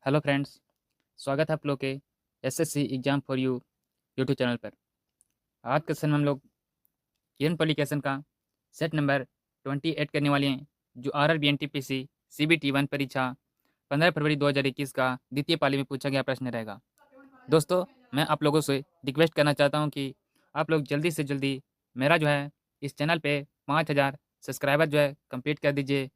Hello friends, स्वागत है आप लोग के SSC exam for you YouTube channel पर। आज के सेशन में हम लोग किरण पब्लिकेशन का सेट नंबर 28 करने वाले हैं, जो आरआरबी एनटीपीसी सीबीटी 1 परीक्षा 15 फरवरी 2021 का द्वितीय पाली में पूछा गया प्रश्न रहेगा। दोस्तों, मैं आप लोगों से रिक्वेस्ट करना चाहता हूं कि आप लोग जल्दी से जल्दी मेरा जो है इस चैनल पे 5000 सब्सक्राइबर जो है कंप्लीट कर दीजिए।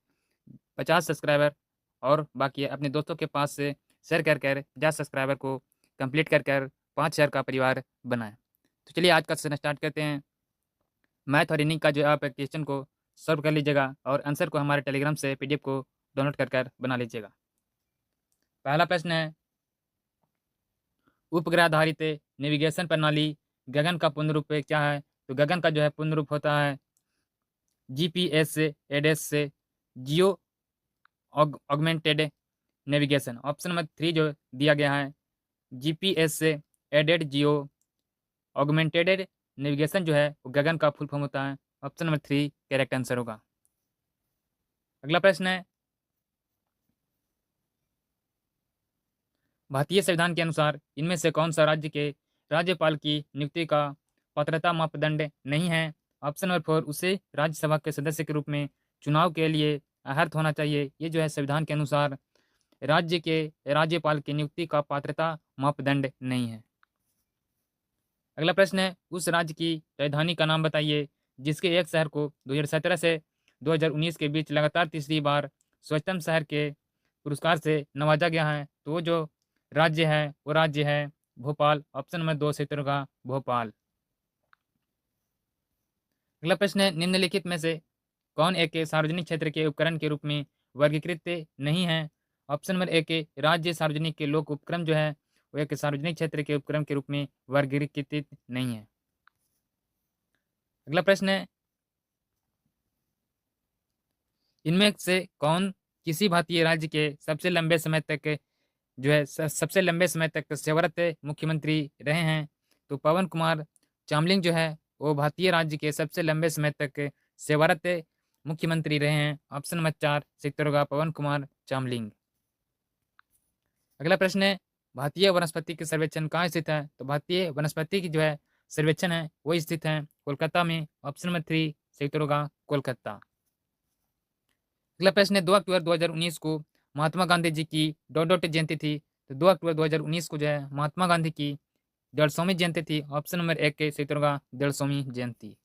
50 सब्सक्राइबर और बाकी अपने दोस्तों के पास से शेयर कर कर 50 सब्सक्राइबर को कंप्लीट कर कर 5000 का परिवार बनाएं। तो चलिए आज का सेशन स्टार्ट करते हैं। मैथ और रीजनिंग का जो आप क्वेश्चन को सॉल्व कर लीजिएगा और आंसर को हमारे टेलीग्राम से पीडीएफ को डाउनलोड कर कर बना लीजिएगा। पहला प्रश्न है, उपग्रह आधारित नेविगेशन प्रणाली गगन का पूर्ण रूप क्या है? तो गगन का जो है पूर्ण रूप होता है जीपीएस से एडएस से geo augmented navigation. Option number 3 जो दिया गया है जीपीएस से एडेड जियो ऑगमेंटेड नेविगेशन जो है वो गगन का फुल फॉर्म होता है। ऑप्शन नंबर 3 करेक्ट आंसर होगा। अगला प्रश्न है, भारतीय संविधान के अनुसार इनमें से कौन सा राज्य के राज्यपाल की नियुक्ति का पात्रता मापदंड नहीं है? ऑप्शन नंबर 4, उसे राज्यसभा के सदस्य के रूप में चुनाव के लिए अहर्त होना चाहिए। ये जो है संविधान के अनुसार राज्य के राज्यपाल की नियुक्ति का पात्रता मापदंड नहीं है। अगला प्रश्न है, उस राज्य की राजधानी का नाम बताइए जिसके एक शहर को 2017 से 2019 के बीच लगातार तीसरी बार स्वच्छतम शहर के पुरस्कार से नवाजा गया है। तो वो जो राज्य है भोपाल। ऑप्शन नंबर 2 सही होगा भोपाल। अगला प्रश्न है, निम्नलिखित में से कौन एक सार्वजनिक क्षेत्र के उपकरण के रूप में वर्गीकृत नहीं है? ऑप्शन नंबर 1 राज्य सार्वजनिक के लोक उपक्रम जो है वो एक सार्वजनिक क्षेत्र के उपक्रम के रूप में वर्गीकृत नहीं है। अगला प्रश्न है, इनमें से कौन किसी भारतीय राज्य के सबसे लंबे समय तक जो है सबसे लंबे समय तक सेवारत मुख्यमंत्री रहे हैं? तो पवन कुमार चामलिंग जो है वो भारतीय राज्य के सबसे लंबे समय तक सेवारत मुख्यमंत्री रहे हैं। ऑप्शन नंबर 4 सही उत्तर होगा पवन कुमार चामलिंग। अगला प्रश्न है, भारतीय वनस्पति के सर्वेक्षण कहाँ स्थित है? तो भारतीय वनस्पति की जो है सर्वेक्षण है वो स्थित है कोलकाता में। ऑप्शन नंबर 3 सही उत्तर होगा कोलकाता। अगला प्रश्न है, 2 अक्टूबर 2019 को महात्मा गांधी जी की डॉट डॉट जयंती थी। तो 2 अक्टूबर 2019 को जो है महात्मा गांधी की 150वीं जयंती थी। ऑप्शन नंबर 1 के सही उत्तर होगा 150वीं जयंती।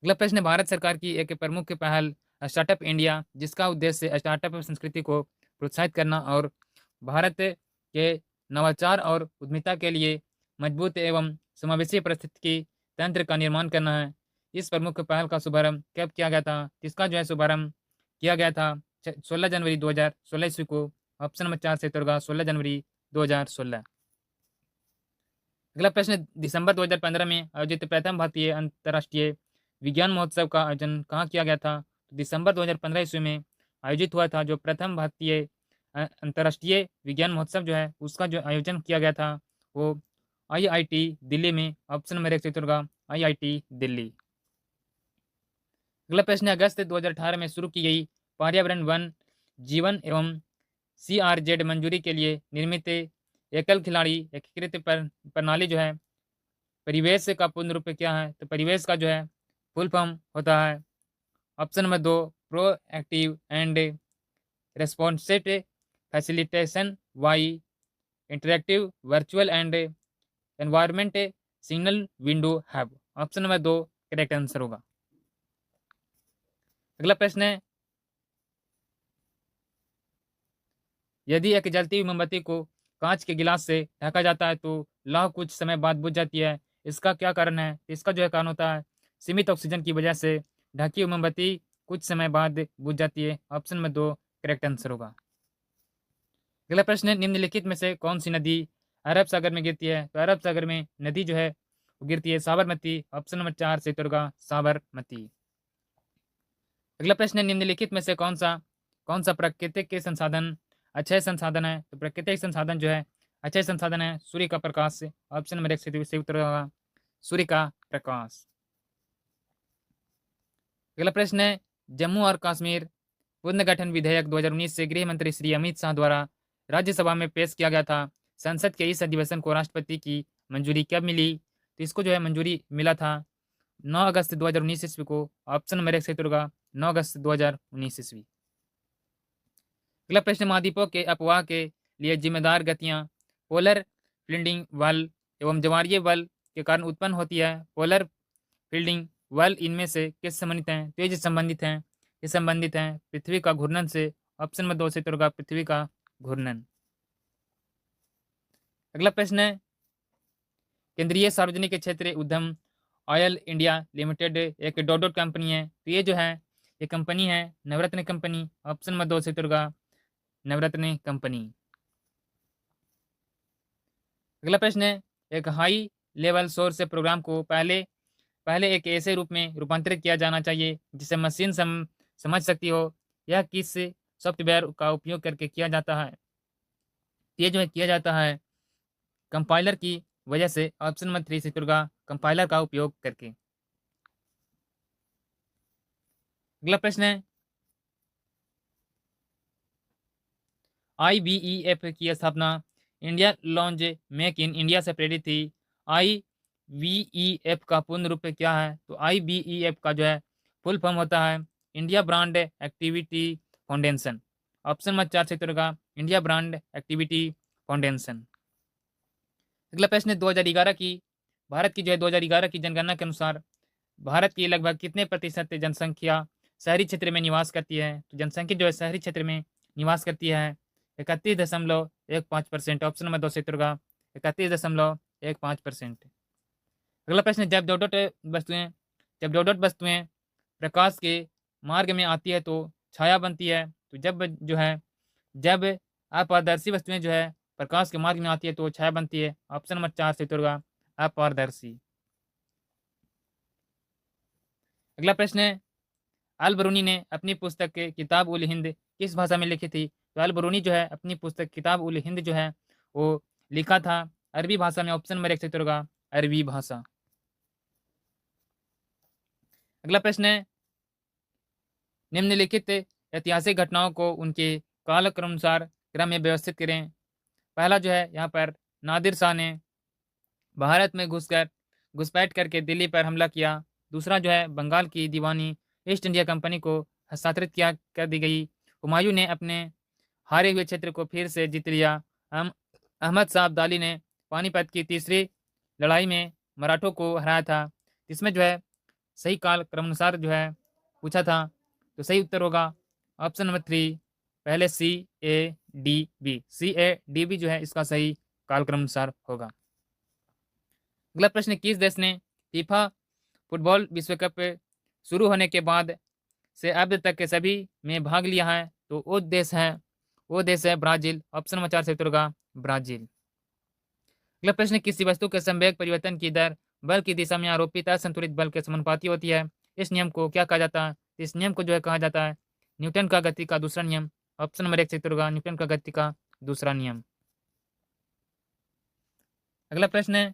अगला प्रश्न है, भारत सरकार की एक प्रमुख पहल स्टार्टअप इंडिया जिसका उद्देश्य स्टार्टअप संस्कृति को प्रोत्साहित करना और भारत के नवाचार और उद्यमिता के लिए मजबूत एवं समावेशी परिस्थिति तंत्र का निर्माण करना है। इस प्रमुख पहल का शुभारंभ कब किया गया था? इसका जो है शुभारंभ किया गया था 16 जनवरी 2016 ईस्वी को। ऑप्शन नंबर 4 से उत्तर होगा 16 जनवरी 2016। अगला प्रश्न, दिसंबर 2015 में आयोजित प्रथम भारतीय अंतर्राष्ट्रीय विज्ञान महोत्सव का आयोजन कहाँ किया गया था? तो दिसंबर 2015 ईस्वी में आयोजित हुआ था जो प्रथम भारतीय अंतर्राष्ट्रीय विज्ञान महोत्सव जो है उसका जो आयोजन किया गया था वो आईआईटी दिल्ली में। ऑप्शन नंबर 1 से उत्तर होगा आईआईटी दिल्ली। अगला प्रश्न है, अगस्त 2018 में शुरू की गई पर्यावरण वन जीवन एवं सीआरजेड मंजूरी के लिए निर्मित एकल खिलाड़ी एकीकृत प्रणाली जो है परिवेश का पूर्ण रूप क्या है? तो परिवेश का जो है फुल फॉर्म होता है option number 2 proactive and responsive facilitation via interactive virtual and environment signal window hub. Option number 2 correct answer होगा। अगला प्रश्न है, यदि एक जलती हुई मोमबत्ती को कांच के गिलास से ढका जाता है तो लौ कुछ समय बाद बुझ जाती है, इसका क्या कारण है? इसका जो है कारण होता है सीमित ऑक्सीजन की वजह से ढकी हुई मोमबत्ती कुछ समय बाद बुझ जाती है। ऑप्शन नंबर 2 करेक्ट आंसर होगा। अगला प्रश्न है, निम्नलिखित में से कौन सी नदी अरब सागर में गिरती है? तो अरब सागर में नदी जो है वो गिरती है साबरमती। ऑप्शन नंबर 4 से उत्तर होगा साबरमती। अगला प्रश्न है, निम्नलिखित में से कौन सा प्राकृतिक के संसाधन अक्षय संसाधन है? तो प्राकृतिक संसाधन जो है अक्षय संसाधन है सूर्य का प्रकाश। ऑप्शन नंबर 1 से उत्तर होगा सूर्य का प्रकाश। अगला प्रश्न है, जम्मू और कश्मीर पुनर्गठन विधेयक 2019 से गृह मंत्री श्री अमित शाह द्वारा राज्यसभा में पेश किया गया था। संसद के इस अधिवेशन को राष्ट्रपति की मंजूरी कब मिली? तो इसको जो है मंजूरी मिला था 9 अगस्त 2019 ईस्वी को। ऑप्शन नंबर 1 सही उत्तर होगा 9 अगस्त 2019 ईस्वी। अगला प्रश्न, महाद्वीपों के अपवाह के लिए जिम्मेदार गतियां पोलर फील्डिंग बल एवं ज्वारीय बल के कारण उत्पन्न होती है। पोलर फील्डिंग बल इनमें से किस संबंधित हैं? तो ये जो संबंधित हैं, ये संबंधित हैं पृथ्वी का घूर्णन से। ऑप्शन नंबर 2 सही उत्तर होगा पृथ्वी का घूर्णन। अगला प्रश्न है, केंद्रीय सार्वजनिक क्षेत्र उद्यम ऑयल इंडिया लिमिटेड एक डॉट डॉट कंपनी है। तो ये जो है ये कंपनी है नवरत्न कंपनी। ऑप्शन नंबर 2 सही उत्तर होगा नवरत्न कंपनी। अगला प्रश्न है, एक हाई लेवल सोर्स प्रोग्राम को पहले पहले एक ऐसे रूप में रूपांतरित किया जाना चाहिए जिसे मशीन समझ सकती हो। यह किस सॉफ्टवेयर का उपयोग करके किया जाता है? ये जो है किया जाता है कंपाइलर की वजह से। ऑप्शन नंबर 3 सही उत्तर होगा कंपाइलर का उपयोग करके। अगला प्रश्न है, IBEF की स्थापना India launch make in India से प्रेरित थी। IBEF का पूर्ण रूप क्या है? तो IBEF का जो है फुल फॉर्म होता है India brand activity foundation. Option number 4 से उत्तर होगा इंडिया ब्रांड एक्टिविटी फाउंडेशन। अगला प्रश्न है, 2011 की भारत की जो है 2011 की जनगणना के अनुसार भारत की लगभग कितने प्रतिशत जनसंख्या शहरी क्षेत्र में निवास करती है? तो जनसंख्या जो है शहरी क्षेत्र में निवास करती है 31.15%। ऑप्शन नंबर 2 से उत्तर होगा 31.15%। अगला प्रश्न है, जब डॉट डॉट वस्तुएं प्रकाश के मार्ग में आती है तो छाया बनती है। तो जब अपारदर्शी वस्तुएं जो है प्रकाश के मार्ग में आती है तो छाया बनती है। ऑप्शन नंबर 4 से उत्तर होगा अपारदर्शी। अगला प्रश्न है, अल बरूनी ने अपनी पुस्तक किताब उल हिंद किस भाषा में लिखी थी? तो अल बरूनी जो है अपनी पुस्तक किताब उल हिंद जो है वो लिखा था अरबी भाषा में। ऑप्शन नंबर 1 से उत्तर होगा अरबी भाषा। अगला प्रश्न है, निम्नलिखित ऐतिहासिक घटनाओं को उनके कालक्रमानुसार क्रम में व्यवस्थित करें। पहला जो है यहाँ पर नादिर शाह ने भारत में घुसपैठ करके दिल्ली पर हमला किया। दूसरा जो है बंगाल की दीवानी ईस्ट इंडिया कंपनी को हस्तांतरित किया कर दी गई। हुमायूं ने अपने हारे हुए क्षेत्र को फिर से जीत लिया। अहमद शाह अब्दाली ने पानीपत की तीसरी लड़ाई में मराठों को हराया था। इसमें जो है सही काल क्रमानुसार जो है पूछा था तो सही उत्तर होगा ऑप्शन नंबर 3 पहले CADB। CADB जो है इसका सही काल क्रमानुसार होगा। अगला प्रश्न, किस देश ने फीफा फुटबॉल विश्व कप शुरू होने के बाद से अब तक के सभी में भाग लिया है? तो वो देश है ब्राजील। ऑप्शन नंबर 4 से उत्तर होगा ब्राजील। अगला प्रश्न, किसी वस्तु के संवेग परिवर्तन की दर बल की दिशा में आरोपित असंतुलित बल के समानुपाती होती है। इस नियम को क्या कहा जाता है? इस नियम को जो है कहा जाता है न्यूटन का गति का दूसरा नियम। ऑप्शन नंबर 1 से उत्तर होगा न्यूटन का गति का दूसरा नियम। अगला प्रश्न है,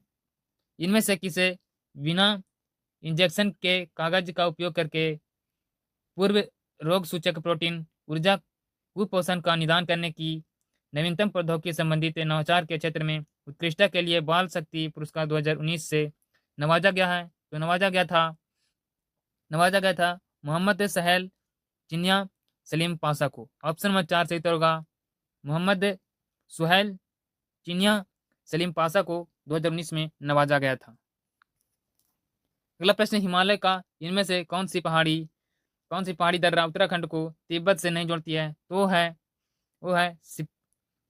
इनमें से किसे बिना इंजेक्शन के कागज का उपयोग करके पूर्व रोग सूचक प्रोटीन ऊर्जा कुपोषण का निदान करने की नवीनतम प्रौद्योगिकी संबंधित नवाचार के क्षेत्र में उत्कृष्टता के लिए बाल शक्ति पुरस्कार 2019 से नवाजा गया है? तो नवाजा गया था मोहम्मद सहेल चिनिया सलीम पासा को। ऑप्शन नंबर 4 सही उत्तर होगा मोहम्मद सुहेल चिनिया सलीम पासा को 2019 में नवाजा गया था। अगला प्रश्न, हिमालय का इनमें से कौन सी पहाड़ी दर्रा उत्तराखंड को तिब्बत से नहीं जोड़ती है? तो वो है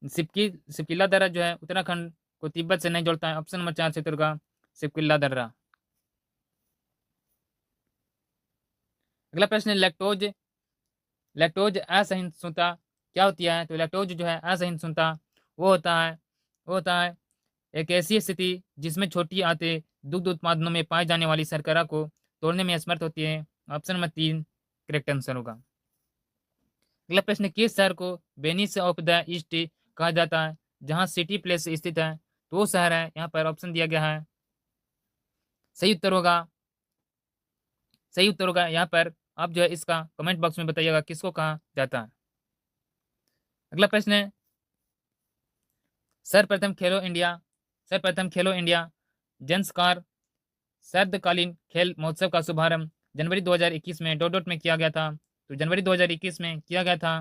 सिपकिला दर्रा जो है उत्तराखंड को तिब्बत से नहीं जोड़ता है। ऑप्शन नंबर 4 से उत्तर होगा सिपकिला दर्रा। अगला प्रश्न, लैक्टोज असहिष्णुता क्या होती है? तो लैक्टोज जो है असहिष्णुता वो होता है एक ऐसी स्थिति जिसमें छोटी आंतें दुग्ध उत्पादनों में पाए जाने वाली शर्करा को तोड़ने में असमर्थ होती है। ऑप्शन नंबर 3 करेक्ट आंसर होगा। अगला प्रश्न, किस शहर को वेनिस ऑफ द ईस्ट कहा जाता है जहां सिटी प्लेस स्थित है? तो वो शहर है यहाँ पर ऑप्शन दिया गया है सही उत्तर होगा यहाँ पर आप जो है इसका कमेंट बॉक्स में बताइएगा किसको कहा जाता है। अगला प्रश्न है, सर्वप्रथम खेलो इंडिया जंस्कार शरदकालीन खेल महोत्सव का शुभारंभ जनवरी 2021 में डोडोट में किया गया था। तो जनवरी 2021 में किया गया था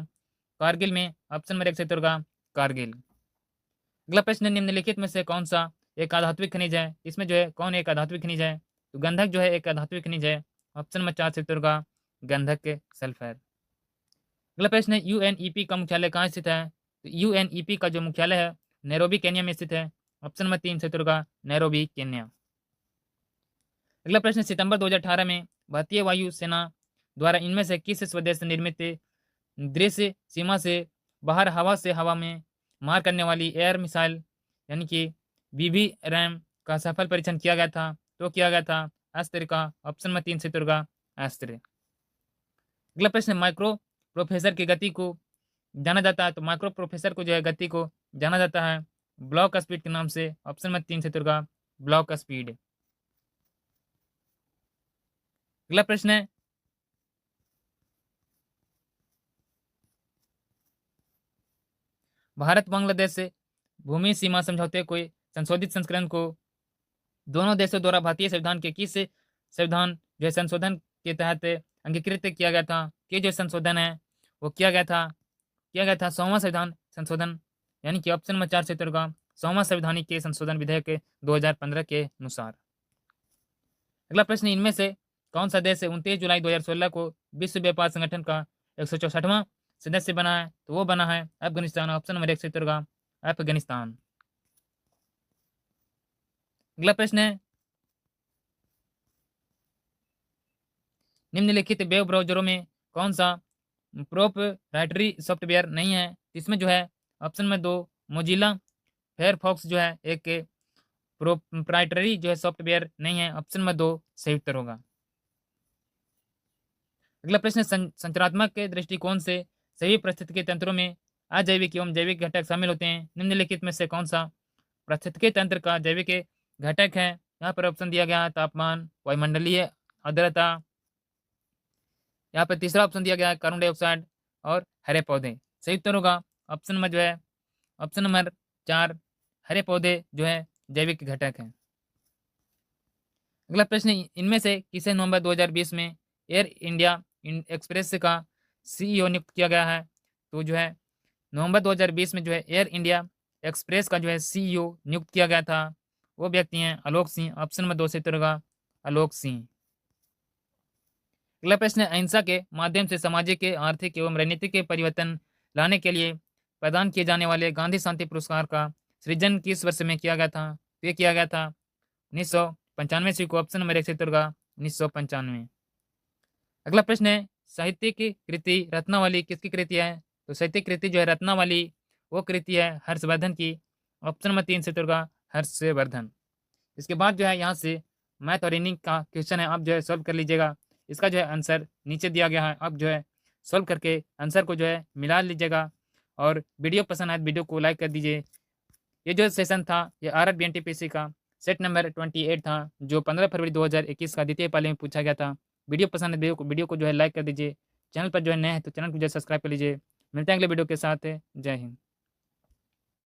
कारगिल में। ऑप्शन नंबर 1 सही होगा कारगिल। अगला प्रश्न, निम्नलिखित में से कौन सा एक अधात्विक खनिज है? इसमें जो है कौन एक अधात्विक खनिज है? तो गंधक जो है एक अधात्विक खनिज है। ऑप्शन नंबर 4 सही होगा गंधक के सल्फर। अगला प्रश्न है, यूएनईपी का मुख्यालय कहाँ स्थित है? तो यूएनईपी का जो मुख्यालय है नैरोबी केन्या में स्थित है। ऑप्शन नंबर 3 सही होगा नैरोबी केन्या। अगला प्रश्न, सितंबर 2018 में भारतीय वायु सेना द्वारा इनमें से किस स्वदेश निर्मित दृश्य सीमा से बाहर हवा से हवा में मार करने वाली एयर मिसाइल यानी कि बीबी रैम का सफल परीक्षण किया गया था? तो किया गया था अस्त्र का। ऑप्शन नंबर 3 सही होगा अस्त्र। अगला प्रश्न, माइक्रो प्रोफेसर की गति को जाना जाता है। तो माइक्रो प्रोफेसर को जो है गति को जाना जाता है ब्लॉक स्पीड के नाम से। ऑप्शन नंबर 3 सही होगा ब्लॉक स्पीड। अगला प्रश्न है, भारत बांग्लादेश से भूमि सीमा समझौते को संशोधित संस्करण को दोनों देशों द्वारा भारतीय संविधान के किस संविधान जो है संशोधन के तहत अंगीकृत किया गया था? कि जो संशोधन है वो किया गया था 100वां संविधान संशोधन यानी कि ऑप्शन नंबर 4 से होगा 100वां संवैधानिक के संशोधन विधेयक 2015 के अनुसार। अगला प्रश्न, इनमें से कौन सा देश 29 जुलाई 2016 को विश्व व्यापार संगठन का 164वां सदस्य बना है? तो वो बना है अफगानिस्तान। ऑप्शन नंबर 1 से होगा अफगानिस्तान। अगला प्रश्न है, निम्नलिखित वेब ब्राउजरों में कौन सा प्रोप्राइटरी सॉफ्टवेयर नहीं है? इसमें जो है ऑप्शन में 2 मोजिला फायरफॉक्स जो है एक प्रोप्राइटरी जो है सॉफ्टवेयर नहीं है। ऑप्शन में 2 सही उत्तर होगा। अगला प्रश्न, संरचनात्मक के दृष्टिकोण से सभी पारिस्थितिकी तंत्रों में अजैविक एवं जैविक घटक शामिल होते हैं। निम्नलिखित में से कौन सा पारिस्थितिकी तंत्र का जैविक घटक है? यहाँ पर ऑप्शन दिया गया है तापमान, वायुमंडलीय आर्द्रता, यहाँ पर तीसरा ऑप्शन दिया गया है कार्बन डाइऑक्साइड और हरे पौधे। सही उत्तर होगा ऑप्शन में जो है ऑप्शन नंबर 4 हरे पौधे जो है जैविक घटक है। अगला प्रश्न, इनमें से किसे नवंबर 2020 में एयर इंडिया एक्सप्रेस का सीईओ नियुक्त किया गया है? तो जो है नवंबर 2020 में जो है एयर इंडिया एक्सप्रेस का जो है सीईओ नियुक्त किया गया था। वो व्यक्ति हैं आलोक सिंह। ऑप्शन नंबर 2 से उत्तर होगा आलोक सिंह। अगला प्रश्न, अहिंसा के माध्यम से सामाजिक आर्थिक एवं रणनीतिक परिवर्तन लाने के लिए प्रदान किए जाने वाले गांधी शांति पुरस्कार का सृजन किस वर्ष में किया गया था? तो ये किया गया था 1995 को। ऑप्शन नंबर 1 से उत्तर होगा 1995। अगला प्रश्न है, साहित्यिक कृति रत्नावली किसकी कृति है? तो साहित्यिक कृति जो है रत्नावली वो कृति है हर्षवर्धन की। ऑप्शन नंबर 3 से उत्तर होगा हर्षवर्धन। इसके बाद जो है यहाँ से मैथ और रीजनिंग का क्वेश्चन है, आप जो है सॉल्व कर लीजिएगा। इसका जो है आंसर नीचे दिया गया है, आप जो है सॉल्व करके आंसर को जो है मिला लीजिएगा। और वीडियो पसंद आए वीडियो को लाइक कर दीजिए। ये जो सेशन था ये RRB NTPC का सेट नंबर 28 था, जो 15 फरवरी 2021 का द्वितीय पाली में पूछा गया था। वीडियो पसंद है वीडियो को जो है लाइक कर दीजिए। चैनल पर जो है नए हैं तो चैनल को जो है सब्सक्राइब कर लीजिए। मिलते हैं अगले वीडियो के साथ। जय हिंद।